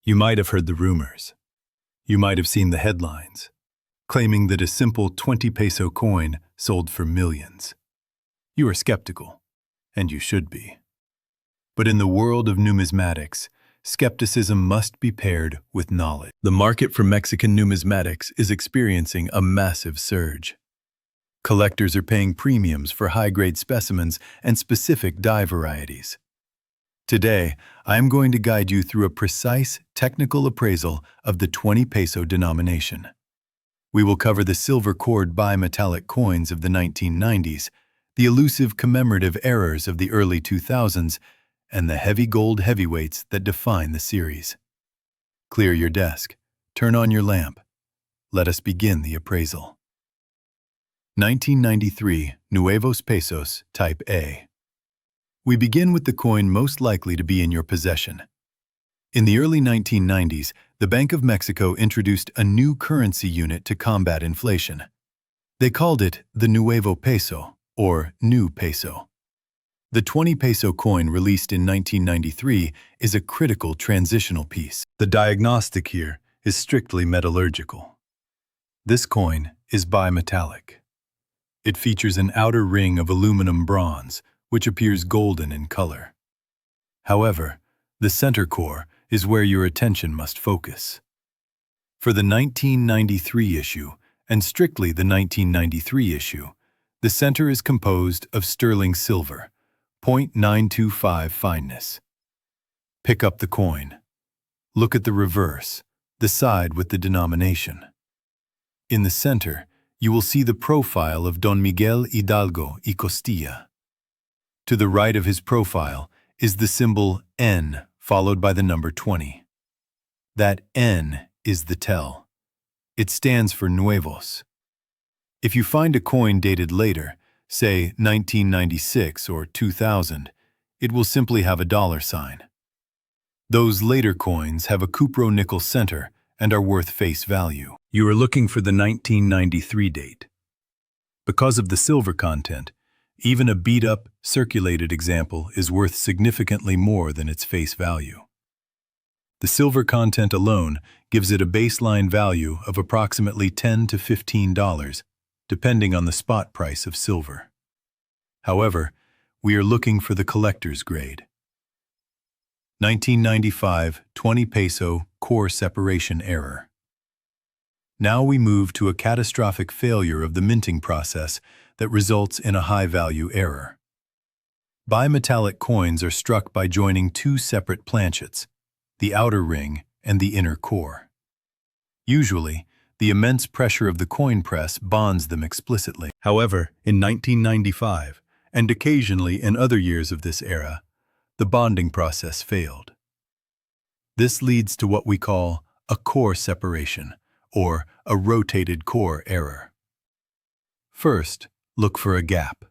You might have heard the rumors. You might have seen the headlines, claiming that a simple 20 peso coin sold for millions. You are skeptical, and you should be. But in the world of numismatics, skepticism must be paired with knowledge. The market for Mexican numismatics is experiencing a massive surge. Collectors are paying premiums for high-grade specimens and specific die varieties. Today, I am going to guide you through a precise technical appraisal of the 20 peso denomination. We will cover the silver cored bimetallic coins of the 1990s, the elusive commemorative errors of the early 2000s, and the heavy gold heavyweights that define the series. Clear your desk, turn on your lamp. Let us begin the appraisal. 1993 Nuevos Pesos Type A. We begin with the coin most likely to be in your possession. In the early 1990s, the Bank of Mexico introduced a new currency unit to combat inflation. They called it the Nuevo Peso, or New Peso. The 20 peso coin released in 1993 is a critical transitional piece. The diagnostic here is strictly metallurgical. This coin is bimetallic. It features an outer ring of aluminum bronze, which appears golden in color. However, the center core is where your attention must focus. For the 1993 issue, and strictly the 1993 issue, the center is composed of sterling silver, 0.925 fineness. Pick up the coin. Look at the reverse, the side with the denomination. In the center, you will see the profile of Don Miguel Hidalgo y Costilla. To the right of his profile is the symbol N followed by the number 20. That N is the tell. It stands for Nuevos. If you find a coin dated later, say 1996 or 2000, it will simply have a dollar sign. Those later coins have a cupro-nickel center and are worth face value. You are looking for the 1993 date. Because of the silver content, even a beat-up, circulated example is worth significantly more than its face value. The silver content alone gives it a baseline value of approximately $10 to $15, depending on the spot price of silver. However, we are looking for the collector's grade. 1995 20 peso core separation error. Now we move to a catastrophic failure of the minting process that results in a high-value error. Bimetallic coins are struck by joining two separate planchets, the outer ring and the inner core. Usually, the immense pressure of the coin press bonds them explicitly. However, in 1995, and occasionally in other years of this era, the bonding process failed. This leads to what we call a core separation, or a rotated core error. First, look for a gap.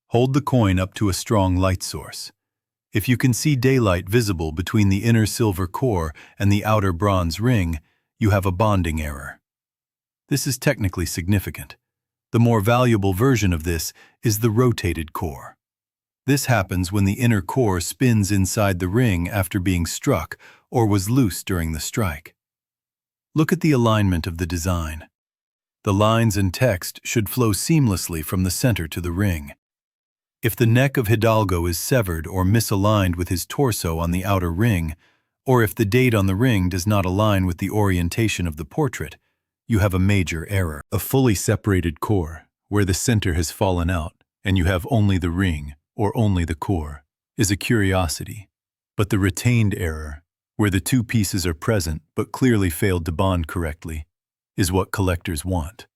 Hold the coin up to a strong light source. If you can see daylight visible between the inner silver core and the outer bronze ring, you have a bonding error. This is technically significant. The more valuable version of this is the rotated core. This happens when the inner core spins inside the ring after being struck or was loose during the strike. Look at the alignment of the design. The lines and text should flow seamlessly from the center to the ring. If the neck of Hidalgo is severed or misaligned with his torso on the outer ring, or if the date on the ring does not align with the orientation of the portrait, you have a major error. A fully separated core, where the center has fallen out and you have only the ring or only the core, is a curiosity. But the retained error, where the two pieces are present but clearly failed to bond correctly, is what collectors want.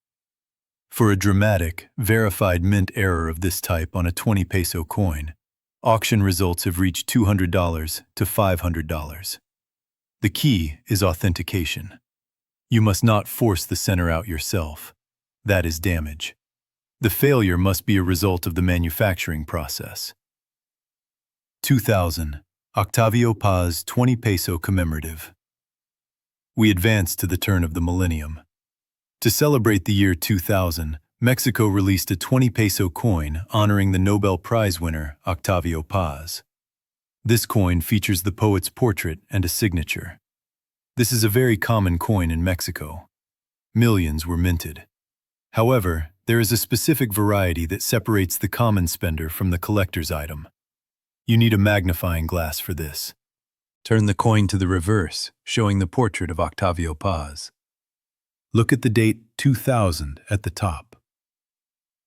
For a dramatic, verified mint error of this type on a 20 peso coin, auction results have reached $200 to $500. The key is authentication. You must not force the center out yourself. That is damage. The failure must be a result of the manufacturing process. 2000, Octavio Paz 20 peso commemorative. We advance to the turn of the millennium. To celebrate the year 2000, Mexico released a 20 peso coin honoring the Nobel Prize winner Octavio Paz. This coin features the poet's portrait and a signature. This is a very common coin in Mexico. Millions were minted. However, there is a specific variety that separates the common spender from the collector's item. You need a magnifying glass for this. Turn the coin to the reverse, showing the portrait of Octavio Paz. Look at the date 2000 at the top.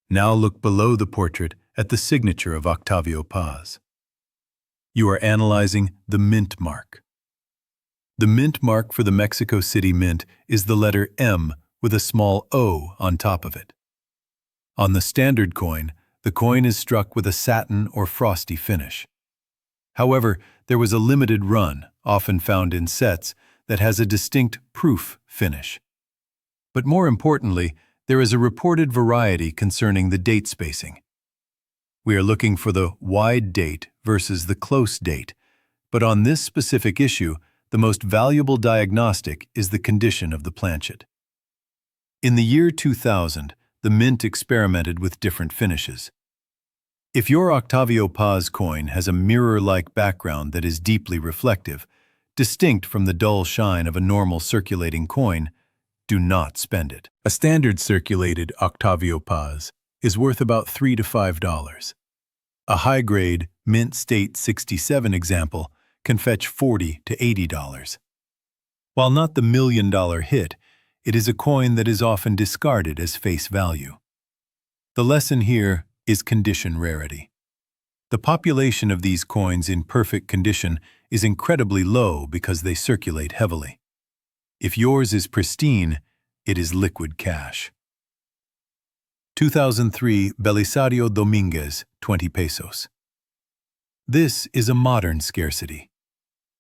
Now look below the portrait at the signature of Octavio Paz. You are analyzing the mint mark. The mint mark for the Mexico City Mint is the letter M with a small O on top of it. On the standard coin, the coin is struck with a satin or frosty finish. However, there was a limited run, often found in sets, that has a distinct proof finish. But more importantly, there is a reported variety concerning the date spacing. We are looking for the wide date versus the close date, but on this specific issue, the most valuable diagnostic is the condition of the planchet. In the year 2000, the mint experimented with different finishes. If your Octavio Paz coin has a mirror-like background that is deeply reflective, distinct from the dull shine of a normal circulating coin, do not spend it. A standard circulated Octavio Paz is worth about $3 to $5. A high-grade Mint State 67 example can fetch $40 to $80. While not the million-dollar hit, it is a coin that is often discarded as face value. The lesson here is condition rarity. The population of these coins in perfect condition is incredibly low because they circulate heavily. If yours is pristine, it is liquid cash. 2003 Belisario Dominguez, 20 pesos. This is a modern scarcity.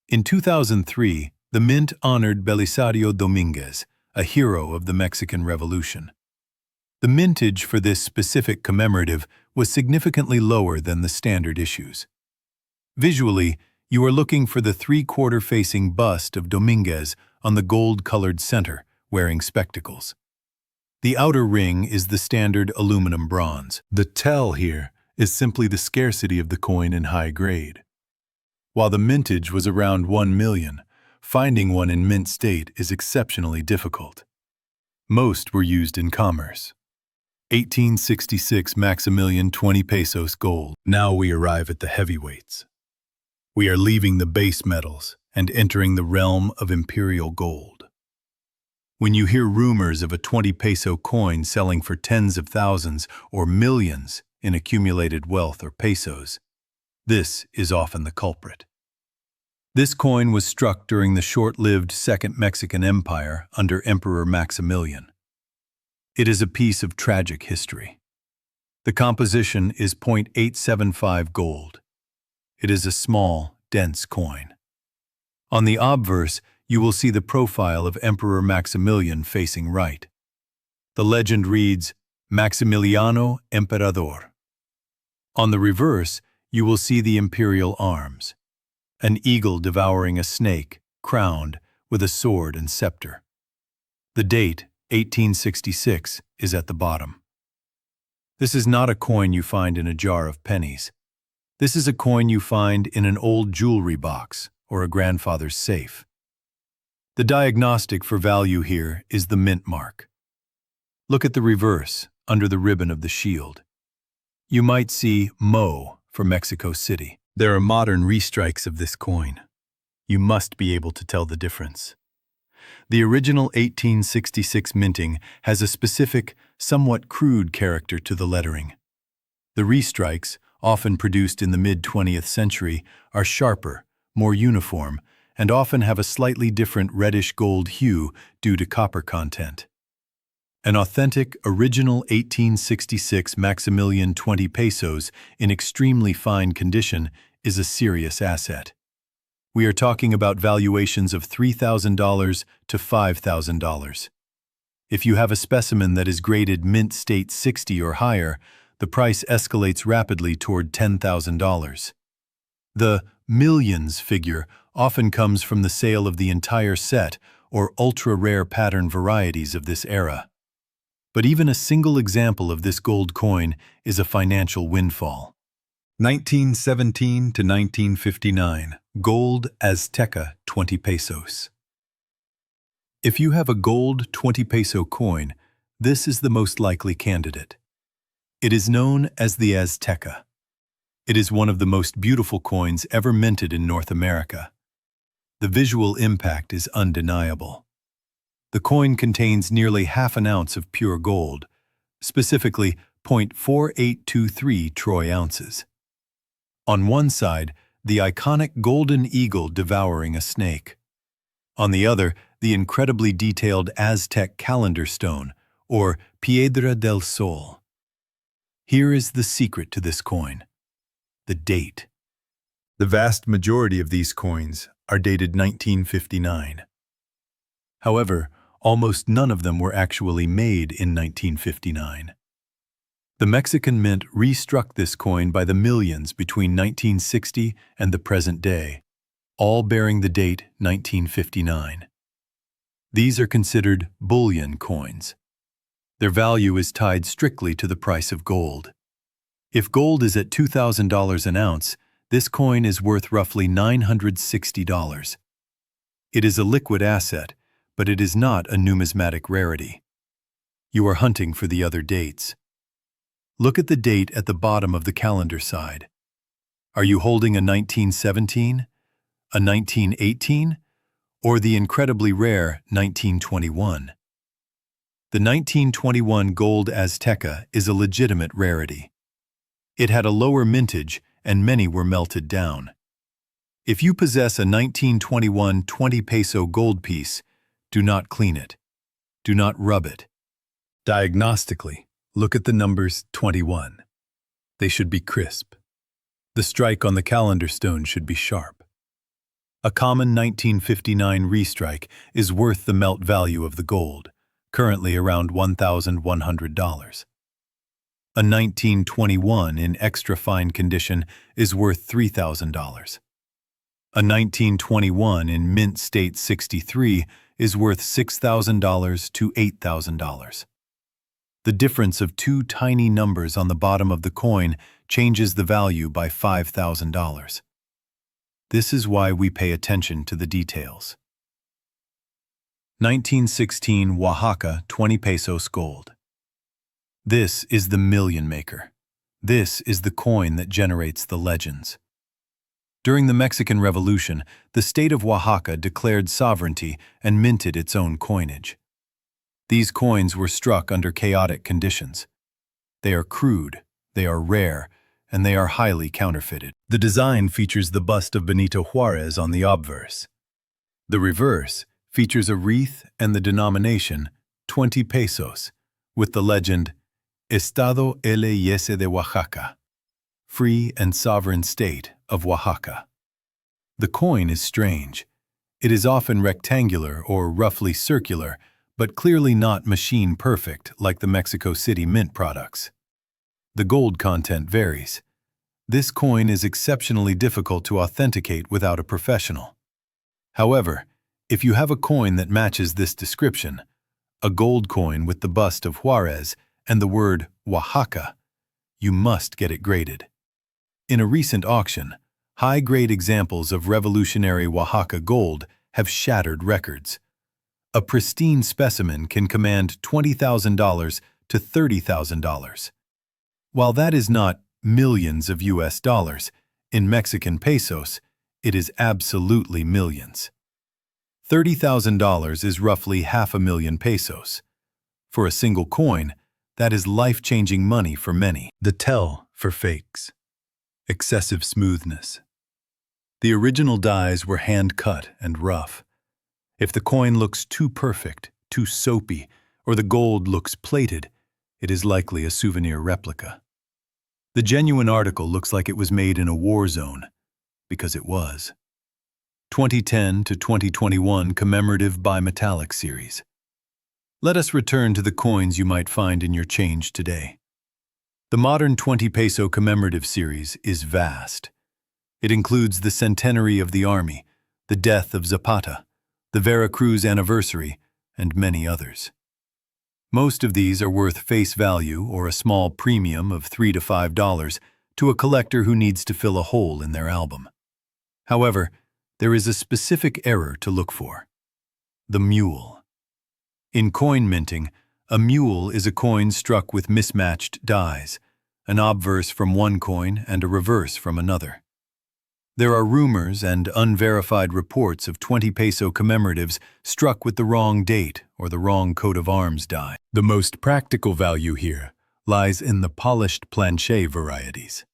In 2003, the mint honored Belisario Dominguez, a hero of the Mexican Revolution. The mintage for this specific commemorative was significantly lower than the standard issues. Visually, you are looking for the three-quarter facing bust of Dominguez on the gold-colored center, wearing spectacles. The outer ring is the standard aluminum bronze. The tell here is simply the scarcity of the coin in high grade. While the mintage was around 1 million, finding one in mint state is exceptionally difficult. Most were used in commerce. 1866 Maximilian 20 pesos gold. Now we arrive at the heavyweights. We are leaving the base metals and entering the realm of imperial gold. When you hear rumors of a 20 peso coin selling for tens of thousands or millions in accumulated wealth or pesos, this is often the culprit. This coin was struck during the short-lived Second Mexican Empire under Emperor Maximilian. It is a piece of tragic history. The composition is 0.875 gold. It is a small, dense coin. On the obverse, you will see the profile of Emperor Maximilian facing right. The legend reads, Maximiliano Emperador. On the reverse, you will see the imperial arms, an eagle devouring a snake, crowned with a sword and scepter. The date, 1866, is at the bottom. This is not a coin you find in a jar of pennies. This is a coin you find in an old jewelry box or a grandfather's safe. The diagnostic for value here is the mint mark. Look at the reverse, under the ribbon of the shield. You might see Mo for Mexico City. There are modern restrikes of this coin. You must be able to tell the difference. The original 1866 minting has a specific, somewhat crude character to the lettering. The restrikes, often produced in the mid-20th century, are sharper, more uniform, and often have a slightly different reddish-gold hue due to copper content. An authentic, original 1866 Maximilian 20 pesos in extremely fine condition is a serious asset. We are talking about valuations of $3,000 to $5,000. If you have a specimen that is graded Mint State 60 or higher, the price escalates rapidly toward $10,000. The millions figure often comes from the sale of the entire set or ultra-rare pattern varieties of this era. But even a single example of this gold coin is a financial windfall. 1917 to 1959, Gold Azteca 20 pesos. If you have a gold 20 peso coin, this is the most likely candidate. It is known as the Azteca. It is one of the most beautiful coins ever minted in North America. The visual impact is undeniable. The coin contains nearly half an ounce of pure gold, specifically 0.4823 troy ounces. On one side, the iconic golden eagle devouring a snake. On the other, the incredibly detailed Aztec calendar stone, or Piedra del Sol. Here is the secret to this coin: the date. The vast majority of these coins are dated 1959. However, almost none of them were actually made in 1959. The Mexican Mint restruck this coin by the millions between 1960 and the present day, all bearing the date 1959. These are considered bullion coins. Their value is tied strictly to the price of gold. If gold is at $2,000 an ounce, this coin is worth roughly $960. It is a liquid asset, but it is not a numismatic rarity. You are hunting for the other dates. Look at the date at the bottom of the calendar side. Are you holding a 1917, a 1918, or the incredibly rare 1921? The 1921 Gold Azteca is a legitimate rarity. It had a lower mintage and many were melted down. If you possess a 1921 20 peso gold piece, do not clean it. Do not rub it. Diagnostically, look at the numbers 21. They should be crisp. The strike on the calendar stone should be sharp. A common 1959 restrike is worth the melt value of the gold, currently around $1,100. A 1921 in extra fine condition is worth $3,000. A 1921 in mint state 63 is worth $6,000 to $8,000. The difference of two tiny numbers on the bottom of the coin changes the value by $5,000. This is why we pay attention to the details. 1916 Oaxaca 20 pesos gold. This is the million maker. This is the coin that generates the legends. During the Mexican Revolution, the state of Oaxaca declared sovereignty and minted its own coinage. These coins were struck under chaotic conditions. They are crude, they are rare, and they are highly counterfeited. The design features the bust of Benito Juarez on the obverse. The reverse features a wreath and the denomination 20 pesos, with the legend Estado L.Y.S. de Oaxaca, Free and Sovereign State of Oaxaca. The coin is strange. It is often rectangular or roughly circular, but clearly not machine perfect like the Mexico City Mint products. The gold content varies. This coin is exceptionally difficult to authenticate without a professional. However, if you have a coin that matches this description, a gold coin with the bust of Juarez and the word Oaxaca, you must get it graded. In a recent auction, high-grade examples of revolutionary Oaxaca gold have shattered records. A pristine specimen can command $20,000 to $30,000. While that is not millions of US dollars, in Mexican pesos, it is absolutely millions. $30,000 is roughly $500,000 pesos. For a single coin, that is life-changing money for many. The tell for fakes. Excessive smoothness. The original dies were hand-cut and rough. If the coin looks too perfect, too soapy, or the gold looks plated, it is likely a souvenir replica. The genuine article looks like it was made in a war zone, because it was. 2010 to 2021 Commemorative Bimetallic Series. Let us return to the coins you might find in your change today. The modern 20 peso commemorative series is vast. It includes the centenary of the Army, the death of Zapata, the Veracruz anniversary, and many others. Most of these are worth face value or a small premium of $3 to $5, to a collector who needs to fill a hole in their album. However, there is a specific error to look for: the mule. In coin minting, a mule is a coin struck with mismatched dies, an obverse from one coin and a reverse from another. There are rumors and unverified reports of 20 peso commemoratives struck with the wrong date or the wrong coat of arms die. The most practical value here lies in the polished planche varieties.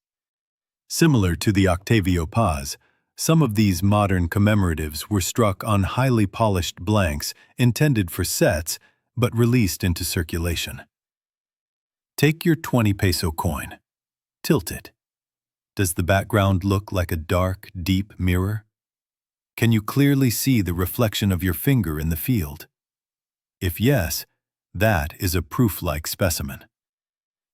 Similar to the Octavio Paz, some of these modern commemoratives were struck on highly polished blanks intended for sets but released into circulation. Take your 20 peso coin. Tilt it. Does the background look like a dark, deep mirror? Can you clearly see the reflection of your finger in the field? If yes, that is a proof-like specimen.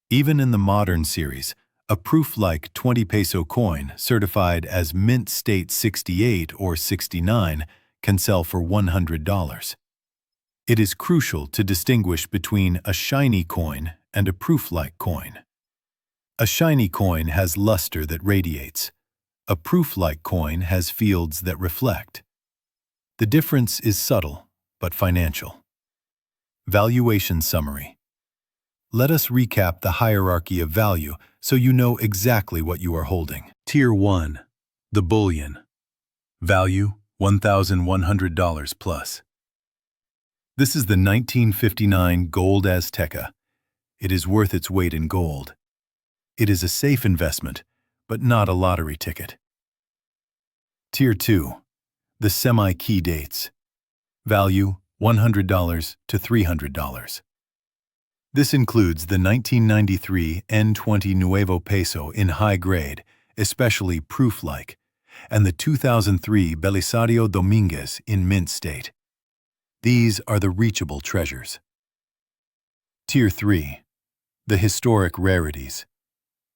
Even in the modern series, a proof-like 20 peso coin certified as Mint State 68 or 69 can sell for $100. It is crucial to distinguish between a shiny coin and a proof-like coin. A shiny coin has luster that radiates. A proof-like coin has fields that reflect. The difference is subtle, but financial. Valuation summary. Let us recap the hierarchy of value so you know exactly what you are holding. Tier 1. The bullion. Value $1,100 plus. This is the 1959 Gold Azteca. It is worth its weight in gold. It is a safe investment, but not a lottery ticket. Tier 2. The semi-key dates. Value $100 to $300. This includes the 1993 N20 Nuevo Peso in high grade, especially proof-like, and the 2003 Belisario Dominguez in mint state. These are the reachable treasures. Tier 3. The historic rarities.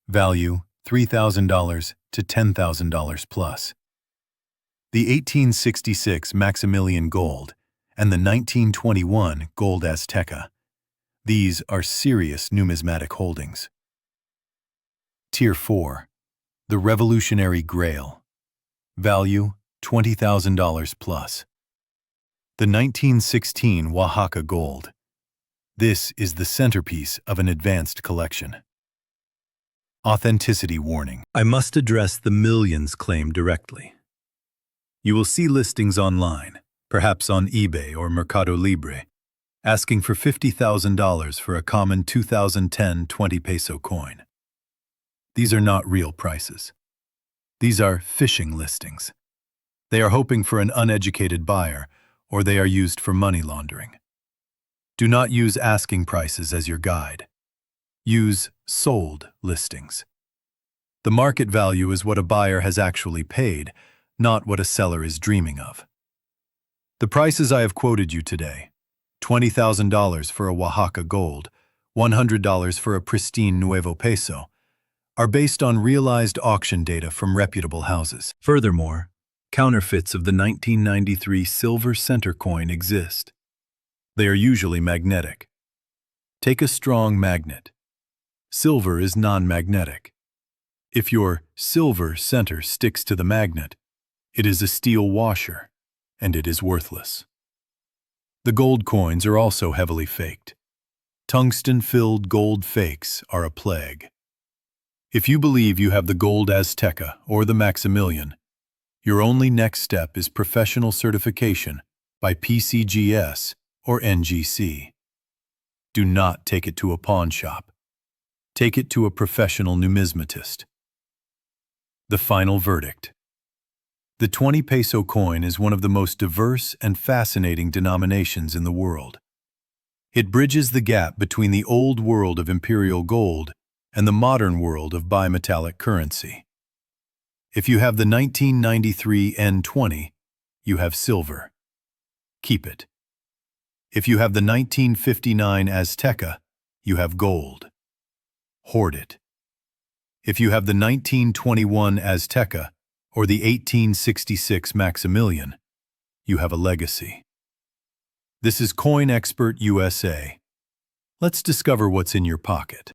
Value $3,000 to $10,000 plus. The 1866 Maximilian Gold and the 1921 Gold Azteca. These are serious numismatic holdings. Tier 4. The Revolutionary Grail. Value $20,000 plus. The 1916 Oaxaca Gold. This is the centerpiece of an advanced collection. Authenticity warning. I must address the millions claimed directly. You will see listings online, perhaps on eBay or Mercado Libre, asking for $50,000 for a common 2010 20 peso coin. These are not real prices. These are phishing listings. They are hoping for an uneducated buyer, or they are used for money laundering. Do not use asking prices as your guide. Use sold listings. The market value is what a buyer has actually paid, not what a seller is dreaming of. The prices I have quoted you today, $20,000 for a Oaxaca Gold, $100 for a pristine Nuevo Peso, are based on realized auction data from reputable houses. Furthermore, counterfeits of the 1993 silver center coin exist. They are usually magnetic. Take a strong magnet. Silver is non-magnetic. If your silver center sticks to the magnet, it is a steel washer, and it is worthless. The gold coins are also heavily faked. Tungsten-filled gold fakes are a plague. If you believe you have the Gold Azteca or the Maximilian, your only next step is professional certification by PCGS or NGC. Do not take it to a pawn shop. Take it to a professional numismatist. The final verdict. The 20 peso coin is one of the most diverse and fascinating denominations in the world. It bridges the gap between the old world of imperial gold and the modern world of bimetallic currency. If you have the 1993 N20, you have silver. Keep it. If you have the 1959 Azteca, you have gold. Hoard it. If you have the 1921 Azteca or the 1866 Maximilian, you have a legacy. This is Coin Expert USA. Let's discover what's in your pocket.